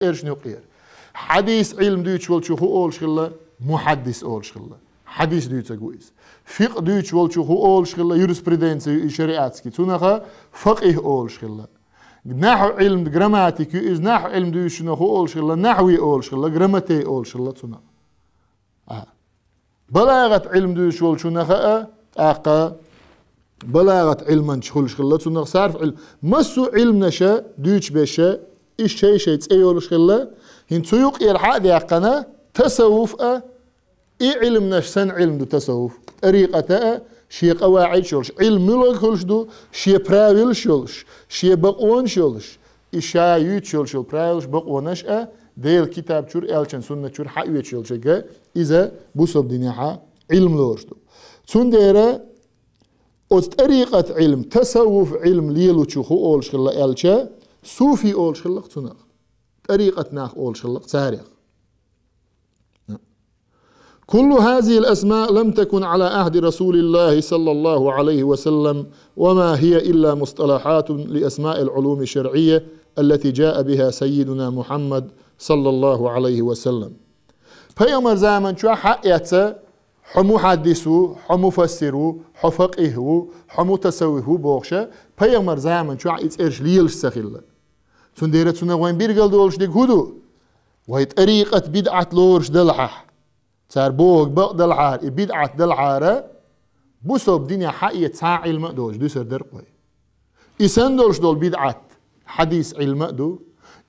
إيرش نقير حديث علم دوتش ولشو هو أول شغلة محدث أول شغلة حديث دوتش أقويس فقه دوتش ولشو هو أول شغلة يورسبرودنس شريعتسكي تونها فقه أول شغلة نحو علم جراماتيك إز نحو علم دوتش هو أول شغلة نحوي أول شغلة جراماتي أول شغلة تونها بلاغة علم دوتش ولشو نخا أقا بلاغة علم شغل شغلة تونها صارف علم مسو علم نشا دوتش بشا إيش شيء تسأيول شغلة هن سيوق إرحاء دي قنا تصوف إيه علم نشسن علم دو تصوف طريقة شيء قواعد شولش علم ملوك شولش دو شيء براويل شولش شيء بقوان شولش إشايوت شولش براويلش بقوانش ديل كتاب شور إلشن سنة شور حقيقة شولش إذا بوصب دنيا علم لورش دو سن ديرا طريقة علم تصوف علم ليلو تشوخو أول شغلة إلشا صوفي أول شغلة تناخ طريقة ناخ أول شغلة تاريخ كل هذه الأسماء لم تكن على عهد رسول الله صلى الله عليه وسلم وما هي إلا مصطلحات لأسماء العلوم الشرعية التي جاء بها سيدنا محمد صلى الله عليه وسلم فيوم زمن شو حقيقة حمو حدثو حمو فسرو حفقهو حمو تسويهو بوخشة فيوم زمن شو إرش ليلش سخيلة تنديرت سنة وين بيرجل دولش ديك هدو وهي طريقة بدعة لورش دلحة صار بوغ بق دلحة بدعة دلحة بوسو بدنيا حقيقة ساعة علم دوش دو سر درقوي إسان دولش دول بدعة حديث علم دو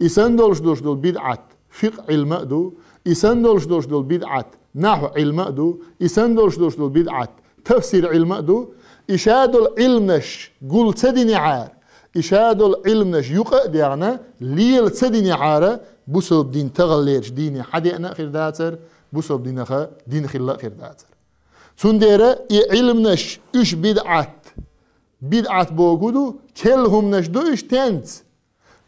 إسان دولش دول بدعة فقه علم دو إسان دولش دول بدعة نحو علم دو إسان دولش دول بدعة تفسير علم دو إشاد العلم نش قول تدني عار إشاد العلم نش يقعد يعني ليل تدني عارة بوسب دين تغليرش ديني حدي أنا خير داتر بوسب دين خا دين خلا خير داتر سنديرة علم نش إيش بدعة بوجودو كلهم نش دو إيش تنت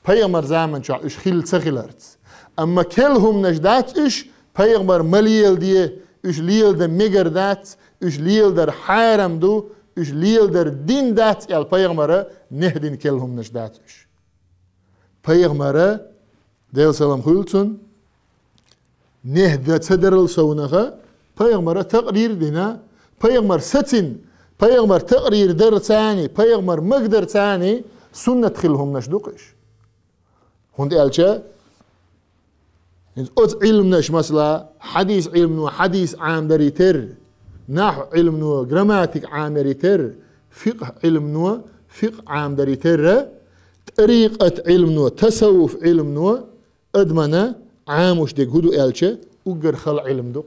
پیغمبر زمان شو إيش خيل تخيلرت أما كلهم نش دات إيش پیغمبر مليل ديه إيش ليل ده مگر دات إيش ليل در حرم دو إيش ليل در دين دات يال پیغمبر نهدين كلهم نش دات إيش پیغمبر ديل سلام خلتون نهد تدرل سونها پیغمبر تقرير دينا پیغمبر ستين پیغمبر تقرير در ثاني پیغمبر مقدر ثاني سنة خلهم نش دوقش هند ألشا أت علم نش مثلا حديث علم نو حديث عام دريتر نحو علم نو جراماتيك عام دريتر فقه علم نو فقه عام دريتر طريقة علم نو تصوف علم نو أدمنا عاموش ديك هدو ألشا أجر خل علم دوق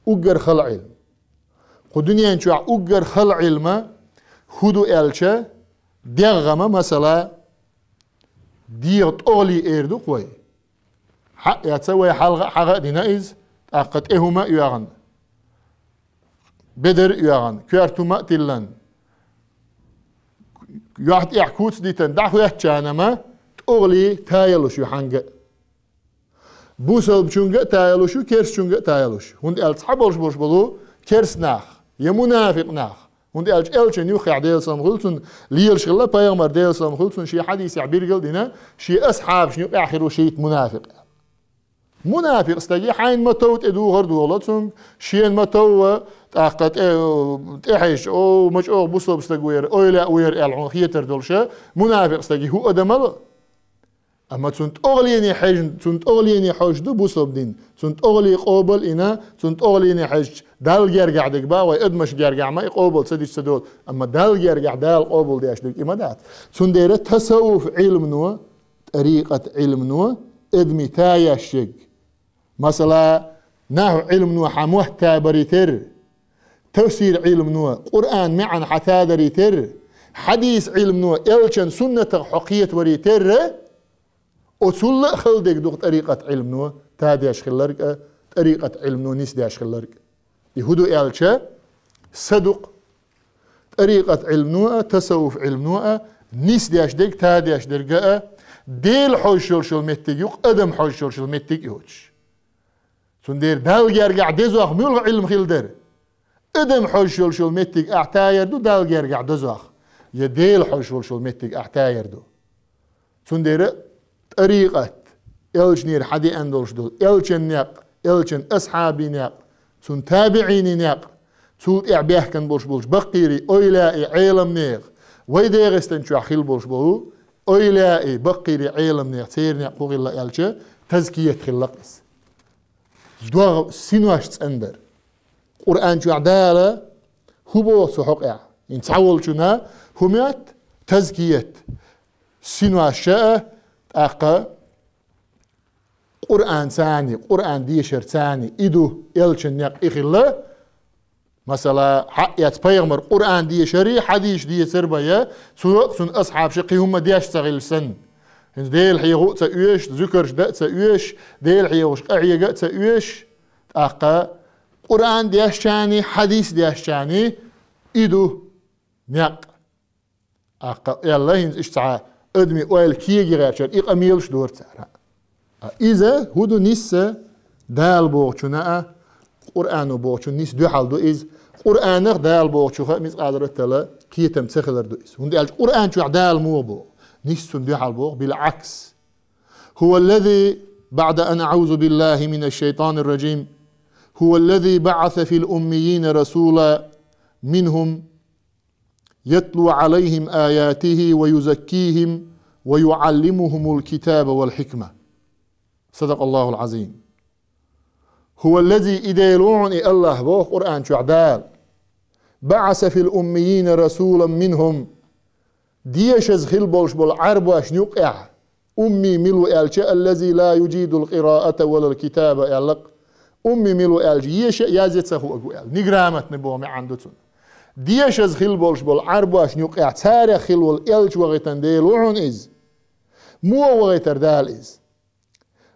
أجر خل علم خدنيا نشوع أجر خل علم هدو ألشا ديغما مثلا ديغت أولي إيردو قوي حق يتسوي حلقة دينائز أقد إهما يغن بدر يغن كيرتو مقتلن يحت إحكوت ديتن دعو يحتشانما تأغلي تايلوش يحنق بوسل بشونق تايلوش كيرس شونق تايلوش هند ألتصحبولش بوش بلو كيرس ناخ يمنافق ناخ هند ألشن يوخي عديل سلام خلصن ليل شغلة بيغمر ديل سلام خلصن شي حديث يعبير قلدنا شي أصحاب شنو آخر شيء منافق منافق استجي حين ما توت ادو غرد ولاتسون شين ما تو تاقت تحش او مش او بوصل بستغوير او لا وير العون خيتر دولشه منافق استجي هو ادمل اما تنت اغليني حج تنت اغليني حج دو بوصل دين تنت اغلي قوبل انا تنت اغليني حج دال يرجع دك با واي ادمش يرجع ما يقوبل سديش سدول اما دال يرجع دال قوبل ديش دك امدات تندير تصوف علم نو طريقه علم نو ادمي تايا شق مثلا نحو علم نو حموحتا بريتر تفسير علم نو قرآن معا حتى دريتر حديث علم نو إلشن سنة حقية بريتر أصول خلدك دوغ طريقة علم نو تاديش خلرك طريقة علم نو نيس ديش خلرك يهودو إلشا صدق طريقة علم نو تصوف علم نو نيس ديش ديك تاديش درقاء ديل حوشول شول متك أدم حوشول شول متك يوش سندير دال يرجع دزوخ ميول علم خيلدر ادم حوشول شول متك اعتاير دو دال يرجع دزوخ يديل حوشول شول متك اعتاير دو سندير طريقة إلجنير حدي أندولش دول إلجن نيق إلجن أصحابي نيق سن تابعيني نيق سوت إعبيه كان بولش بولش بقيري أويلائي عيلم نيق ويديغستن شو أخيل بولش بولو أويلائي بقيري عيلم نيق تير نيق قوغي الله إلجا تزكية خلقس دوغ سينواش تسندر قرآن شو عدالة هو سحق إن تعول شنا هميات تزكية سينواش شاء أقا قرآن ثاني قرآن ديشر ثاني إدو إلشن يق إخلا مثلا حقيات بيغمر قرآن ديشري حديش دي سربيا سوق سن أصحاب شقي هم ديش تغيل سن ديل حيغو تأويش ذكرش دا تأويش ديل حيغوش أعيقا تأويش أقا قرآن ديش ثاني حديث ديش ثاني إدو نيق أقا يلا هنز إشتعا أدمي أويل كيجي غيرشر إيقا ميلش دور تارا إذا هدو نسا دال بوغشنا قرآن بوغشن نس دو حال دو إز قرآن دال بوغشوخا ميز قادرة تلا كيتم تخلر دو إز هندي القرآن شو دال مو بوغ نس دو حال بوغ بالعكس هو الذي بعد أن أعوذ بالله من الشيطان الرجيم هو الذي بعث في الأميين رسولا منهم يتلو عليهم آياته ويزكيهم ويعلمهم الكتاب والحكمة صدق الله العظيم هو الذي إديلون الله بوه قرآن شعدال بعث في الأميين رسولا منهم ديشز خلبوش بالعرب واشنيقع أمي ملو ألشاء الذي لا يجيد القراءة ولا الكتابة ألق أمي ملو ألشي يشاء يازيت سخو أقوال نقرامت نبومي عندتون ديشز خلبوش بالعرب واشنيقع تاريخ خلو الألش وغيتن ديلون إز مو وغيتر دال إز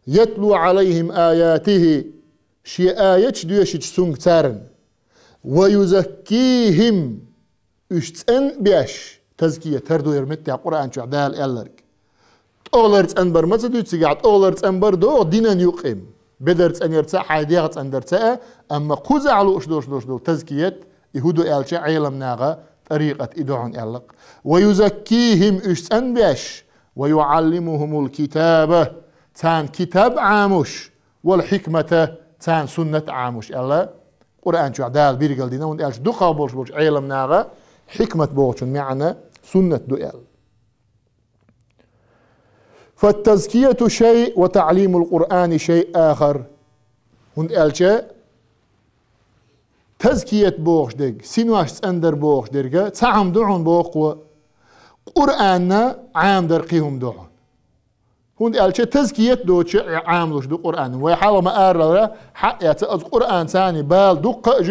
يتلو عليهم آياته شي آيات ديوشي تسونغ تارن ويزكيهم اشتن بيش تزكية تردو يرمت يا قرآن شو عدال ألرك أولرت أنبر ما تدو تسيقات أولرت أنبر دو دينا يقيم بدرت أن يرتاح حيديغت أن درتاء أما قوز على أشدو تزكية يهودو ألشا عيلم ناغا طريقة إدعون ألق ويزكيهم اشتن بيش ويعلمهم الكتابة تان كتاب عاموش والحكمة تان سنة عاموش ألا قرآن شو عدال بيرقل دينا وان قالش دقا بولش عيلم ناغا حكمة بولشن معنا سنة دقال فالتزكية شيء وتعليم القرآن شيء آخر وان قالش تزكية بوغش دق سينواش تندر بوغش درقا تعم دعون بوغ قرآننا عام درقيهم دعون هون قال تزكية دوتش عاملوش دو قرآن ويحاول ما أرى حقيقة القرآن ثاني بال دقة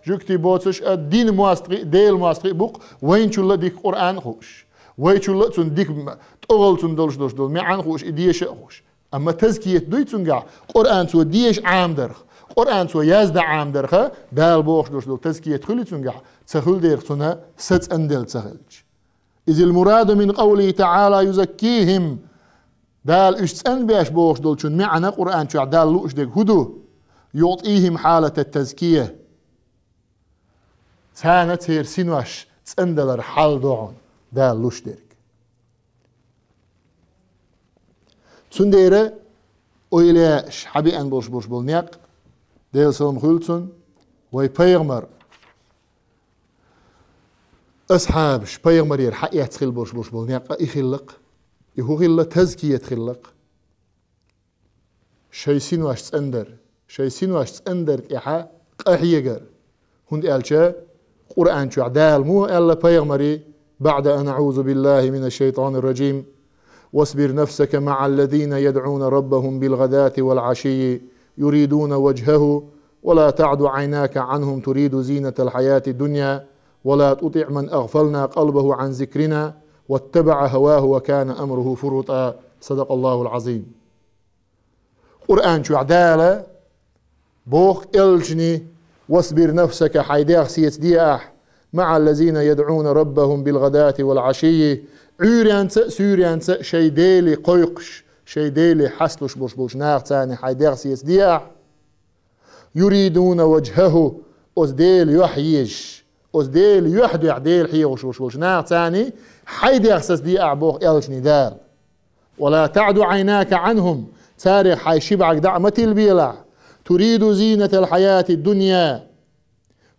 جوكتي بوتش الدين مواستقي ديل مواستقي بوق وين شو الله ديك قرآن خوش وين شو الله تون ديك تقول تون دولش دول معان خوش إديش خوش أما تزكية دوي تون قا قرآن سو ديش عام درخ قرآن سو يزد عام درخ دال بوش دول تزكية خلي تون قا تخل دير تون ست أندل تخلج إذ المراد من قوله تعالى يزكيهم دال اشتسن بيش بوش دول شون معنا قرآن شو دال لوش ديك هدو يعطيهم حالة التزكية ثانت هير سينواش تسندلر حال دوعون دال لوش ديك تسنديرة اويلاش حبي ان بوش بول نيق ديل سلام خلتون وي بيغمر أصحابش بيغمر ير حقيقة تخيل بوش بول نيق يخلق يهو غيلا تزكية خلق شي سينواش تسندر إحا قحيقر هند قالشا قرآن شو عدال مو ألا بيغمري بعد أن أعوذ بالله من الشيطان الرجيم واصبر نفسك مع الذين يدعون ربهم بالغداة والعشي يريدون وجهه ولا تعد عيناك عنهم تريد زينة الحياة الدنيا ولا تطع من أغفلنا قلبه عن ذكرنا واتبع هواه وكان أمره فرطا صدق الله العظيم قرآن شو عدالة بوخ إلجني واصبر نفسك حيداخ سيت دياح مع الذين يدعون ربهم بالغداة والعشي عوريانت سوريانت شي ديلي قيقش شي ديلي حسلش بوش ناغ تاني حيداخ سيت دياح يريدون وجهه أزديل يحييش أزديل يحدو يعديل حيوش ناغ تاني حيداخ سيت دياح بوخ إلجني دال ولا تعد عيناك عنهم سارق حي شبعك دعمة البيلع تريد زينة الحياة الدنيا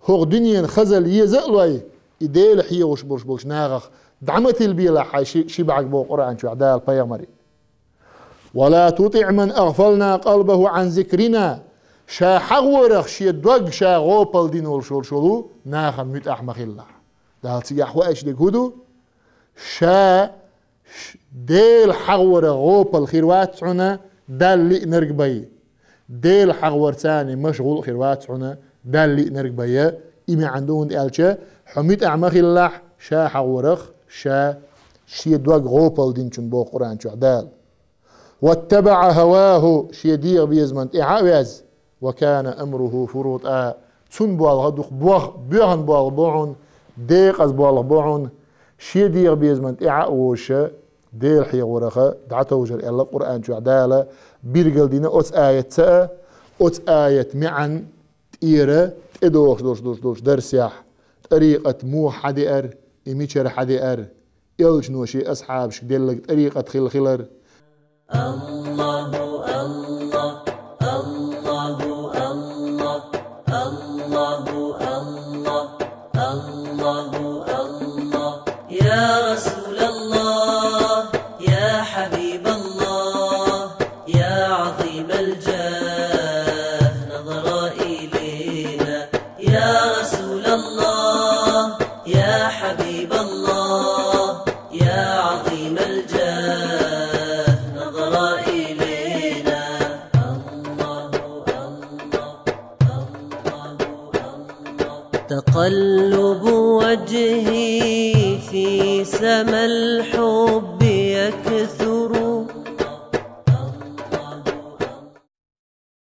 هو دنيا خزل يزقلوي إديل حي وش ناغخ دعمة البيلع حي شبعك بو قرآن شو عدال بيامري ولا تطع من أغفلنا قلبه عن ذكرنا شا حغورخ شي دوغ شا غوبل دين والشولو ناخن ميت أحمق الله دال سياح وإيش ديك هدو شا ديل حغور غوبل خيروات عنا دال لي نرقبي ديل حغور ثاني مشغول خيروات عنا دال لي نرقبي إمي عندون دالشا حميت أحمق الله شا حغورخ شا شي دوغ غوبل دين شن بو قرآن شو عدال واتبع هواه شي ديغ بيزمن إعاوز وكان أمره فروطا تسن بوالغ دوخ بوغن بوالغ بوعن ديق از بوالغ بوعن شي ديغ بيزمن إعاوش ديل حي ورخه دعته وجر الله قرآن شو عدالة بيرقل دينا أوت آية سأ أوت آية معن تئيرة تدوش درسيح طريقة مو حدئر إميشر حدئر إلش نوشي أصحاب شكدلك طريقة خلر الله الله الله الله الله الله الله يا رسول الله يا حبيب الله يا عظيم الجاه نظر إلينا يا رسول الله يا حبيب الله يا عظيم الجاه تقلب وجهي في سما الحب